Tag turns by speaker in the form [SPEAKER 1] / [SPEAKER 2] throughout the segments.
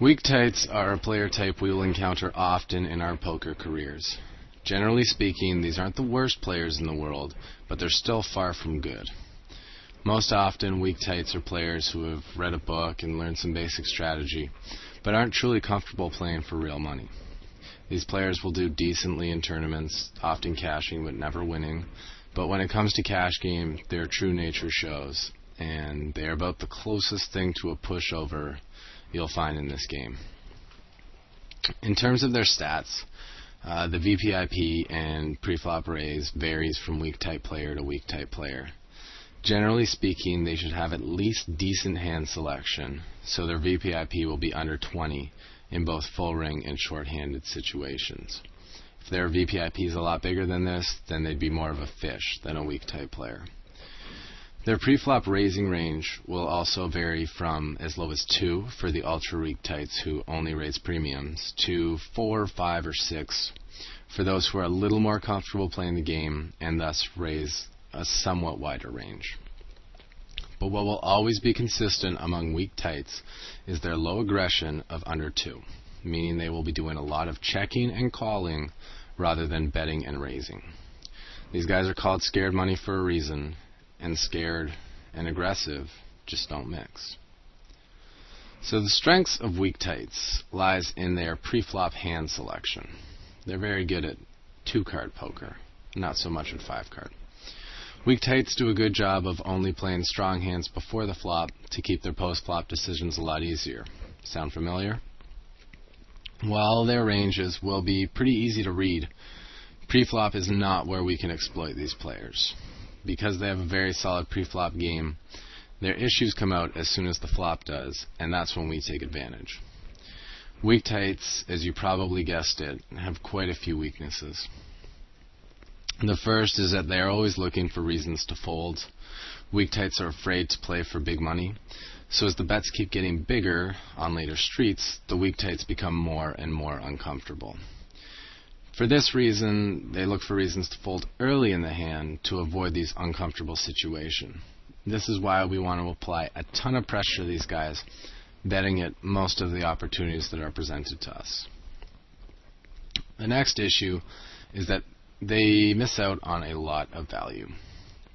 [SPEAKER 1] Weak tights are a player type we will encounter often in our poker careers. Generally speaking, these aren't the worst players in the world, but they're still far from good. Most often, weak tights are players who have read a book and learned some basic strategy, but aren't truly comfortable playing for real money. These players will do decently in tournaments, often cashing but never winning, but when it comes to cash game, their true nature shows, and they are about the closest thing to a pushover you'll find in this game. In terms of their stats, the VPIP and preflop raise varies from weak type player to weak type player. Generally speaking, they should have at least decent hand selection, so their VPIP will be under 20 in both full ring and short-handed situations. If their VPIP is a lot bigger than this, then they'd be more of a fish than a weak type player. Their preflop raising range will also vary from as low as 2 for the ultra weak tights who only raise premiums to 4, 5, or 6 for those who are a little more comfortable playing the game and thus raise a somewhat wider range. But what will always be consistent among weak tights is their low aggression of under 2, meaning they will be doing a lot of checking and calling rather than betting and raising. These guys are called scared money for a reason, and scared and aggressive just don't mix. So the strengths of weak tights lies in their preflop hand selection. They're very good at 2-card poker, not so much at 5-card. Weak tights do a good job of only playing strong hands before the flop to keep their post-flop decisions a lot easier. Sound familiar? While their ranges will be pretty easy to read, preflop is not where we can exploit these players. Because they have a very solid preflop game, their issues come out as soon as the flop does, and that's when we take advantage. Weak tights, as you probably guessed it, have quite a few weaknesses. The first is that they are always looking for reasons to fold. Weak tights are afraid to play for big money, so as the bets keep getting bigger on later streets, the weak tights become more and more uncomfortable. For this reason, they look for reasons to fold early in the hand to avoid these uncomfortable situations. This is why we want to apply a ton of pressure to these guys, betting at most of the opportunities that are presented to us. The next issue is that they miss out on a lot of value.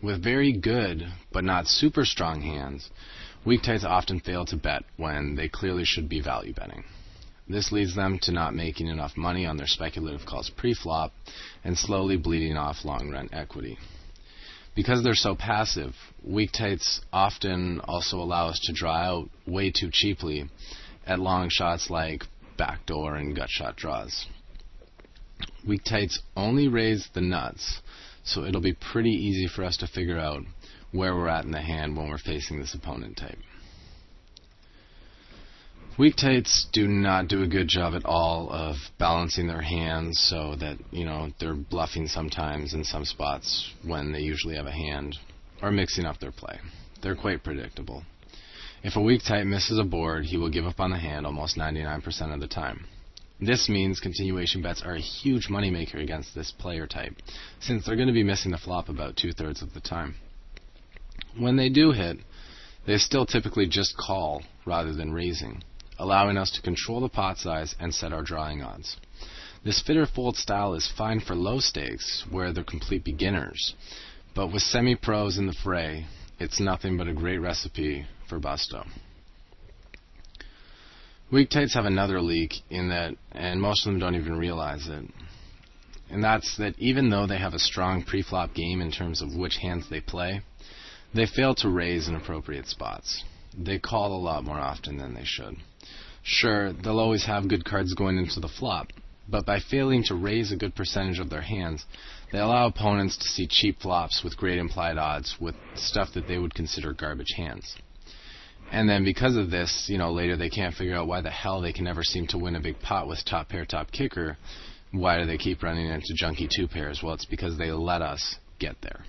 [SPEAKER 1] With very good but not super strong hands, weak tights often fail to bet when they clearly should be value betting. This leads them to not making enough money on their speculative calls pre-flop and slowly bleeding off long-run equity. Because they're so passive, weak tights often also allow us to draw out way too cheaply at long shots like backdoor and gut shot draws. Weak tights only raise the nuts, so it'll be pretty easy for us to figure out where we're at in the hand when we're facing this opponent type. Weak tights do not do a good job at all of balancing their hands so that, they're bluffing sometimes in some spots when they usually have a hand, or mixing up their play. They're quite predictable. If a weak tight misses a board, he will give up on the hand almost 99% of the time. This means continuation bets are a huge moneymaker against this player type, since they're going to be missing the flop about 2/3 of the time. When they do hit, they still typically just call rather than raising, allowing us to control the pot size and set our drawing odds. This fit or fold style is fine for low stakes, where they're complete beginners, but with semi-pros in the fray, it's nothing but a great recipe for busto. Weak tights have another leak in that, and most of them don't even realize it, and that's that even though they have a strong pre-flop game in terms of which hands they play, they fail to raise in appropriate spots. They call a lot more often than they should. Sure, they'll always have good cards going into the flop, but by failing to raise a good percentage of their hands, they allow opponents to see cheap flops with great implied odds with stuff that they would consider garbage hands. And then because of this, later they can't figure out why the hell they can never seem to win a big pot with top pair, top kicker. Why do they keep running into junky 2 pairs? Well, it's because they let us get there.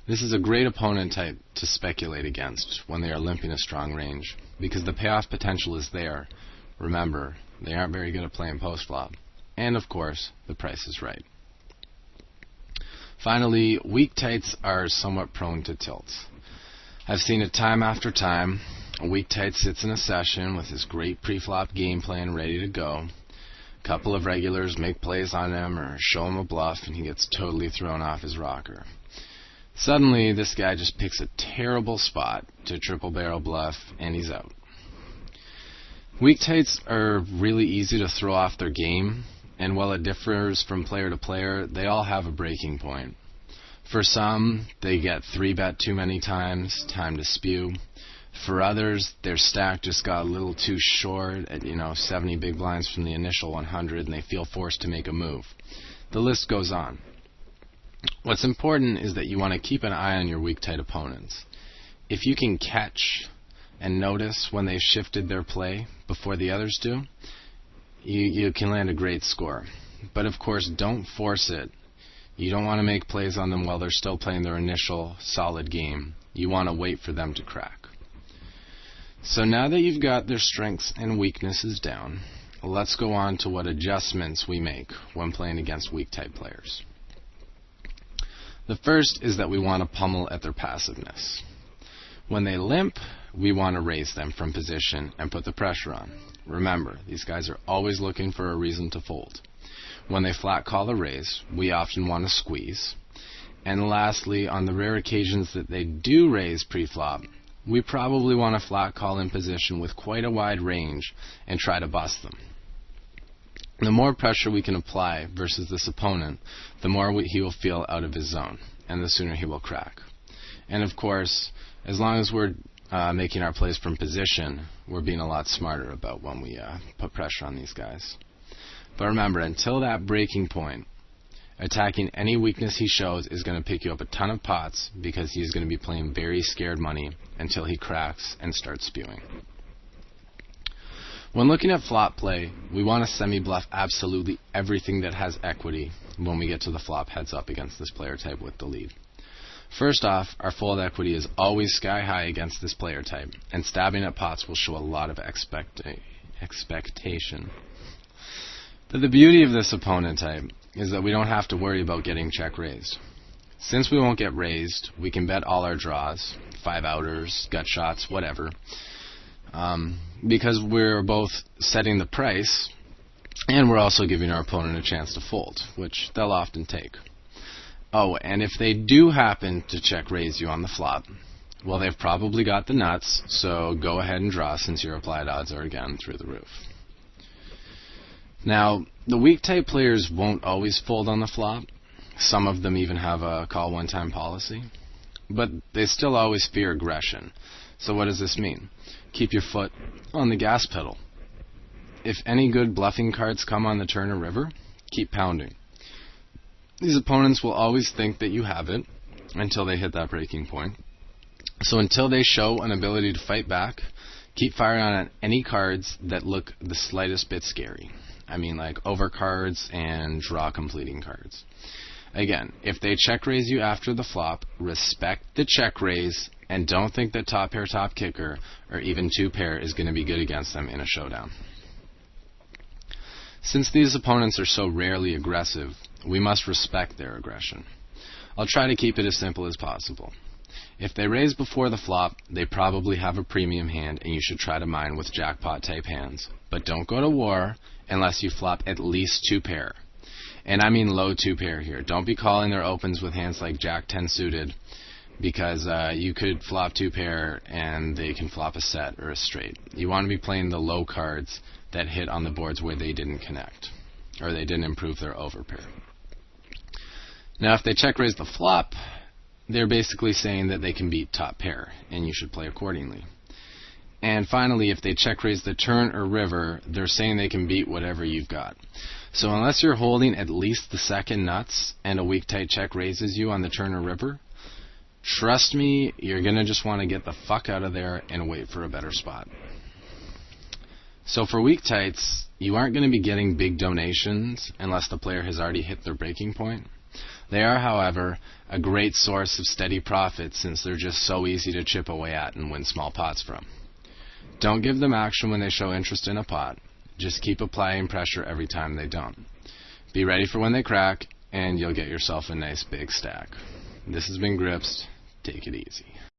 [SPEAKER 1] This is a great opponent type to speculate against when they are limping a strong range, because the payoff potential is there. Remember, they aren't very good at playing post-flop. And of course, the price is right. Finally, weak tights are somewhat prone to tilts. I've seen it time after time A weak tight sits in a session with his great pre-flop game plan ready to go. A couple of regulars make plays on him or show him a bluff, and he gets totally thrown off his rocker. Suddenly, this guy just picks a terrible spot to triple barrel bluff, and he's out. Weak tights are really easy to throw off their game, and while it differs from player to player, they all have a breaking point. For some, they get 3-bet too many times, time to spew. For others, their stack just got a little too short at 70 big blinds from the initial 100, and they feel forced to make a move. The list goes on. What's important is that you want to keep an eye on your weak tight opponents. If you can catch and notice when they've shifted their play before the others do, you can land a great score. But of course, don't force it. You don't want to make plays on them while they're still playing their initial solid game. You want to wait for them to crack. So now that you've got their strengths and weaknesses down, let's go on to what adjustments we make when playing against weak tight players. The first is that we want to pummel at their passiveness. When they limp, we want to raise them from position and put the pressure on. Remember, these guys are always looking for a reason to fold. When they flat call a raise, we often want to squeeze. And lastly, on the rare occasions that they do raise pre-flop, we probably want to flat call in position with quite a wide range and try to bust them. The more pressure we can apply versus this opponent, the more he will feel out of his zone, and the sooner he will crack. And of course, as long as we're making our plays from position, we're being a lot smarter about when we put pressure on these guys. But remember, until that breaking point, attacking any weakness he shows is going to pick you up a ton of pots because he's going to be playing very scared money until he cracks and starts spewing. When looking at flop play, we want to semi-bluff absolutely everything that has equity when we get to the flop heads up against this player type with the lead. First off, our fold equity is always sky high against this player type, and stabbing at pots will show a lot of expectation. But the beauty of this opponent type is that we don't have to worry about getting check raised. Since we won't get raised, we can bet all our draws, 5 outers, gut shots, whatever, because we're both setting the price and we're also giving our opponent a chance to fold, which they'll often take. Oh, and if they do happen to check raise you on the flop, well, they've probably got the nuts, so go ahead and draw since your applied odds are again through the roof. Now, the weak type players won't always fold on the flop. Some of them even have a call one time policy, but they still always fear aggression. So what does this mean? Keep your foot on the gas pedal. If any good bluffing cards come on the turn or river, keep pounding. These opponents will always think that you have it until they hit that breaking point. So until they show an ability to fight back, keep firing on any cards that look the slightest bit scary. I mean, like overcards and draw completing cards. Again, if they check raise you after the flop, respect the check raise and don't think that top pair, top kicker, or even two pair is going to be good against them in a showdown. Since these opponents are so rarely aggressive, we must respect their aggression. I'll try to keep it as simple as possible. If they raise before the flop, they probably have a premium hand and you should try to mine with jackpot type hands. But don't go to war unless you flop at least two pair. And I mean low two pair here. Don't be calling their opens with hands like Jack 10 suited, because you could flop two pair and they can flop a set or a straight. You want to be playing the low cards that hit on the boards where they didn't connect or they didn't improve their overpair. Now if they check raise the flop, they're basically saying that they can beat top pair and you should play accordingly. And finally, if they check raise the turn or river, they're saying they can beat whatever you've got. So unless you're holding at least the second nuts and a weak tight check raises you on the turn or river, trust me, you're going to just want to get the fuck out of there and wait for a better spot. So for weak tights, you aren't going to be getting big donations unless the player has already hit their breaking point. They are, however, a great source of steady profit since they're just so easy to chip away at and win small pots from. Don't give them action when they show interest in a pot. Just keep applying pressure every time they don't. Be ready for when they crack, and you'll get yourself a nice big stack. This has been Grips. Take it easy.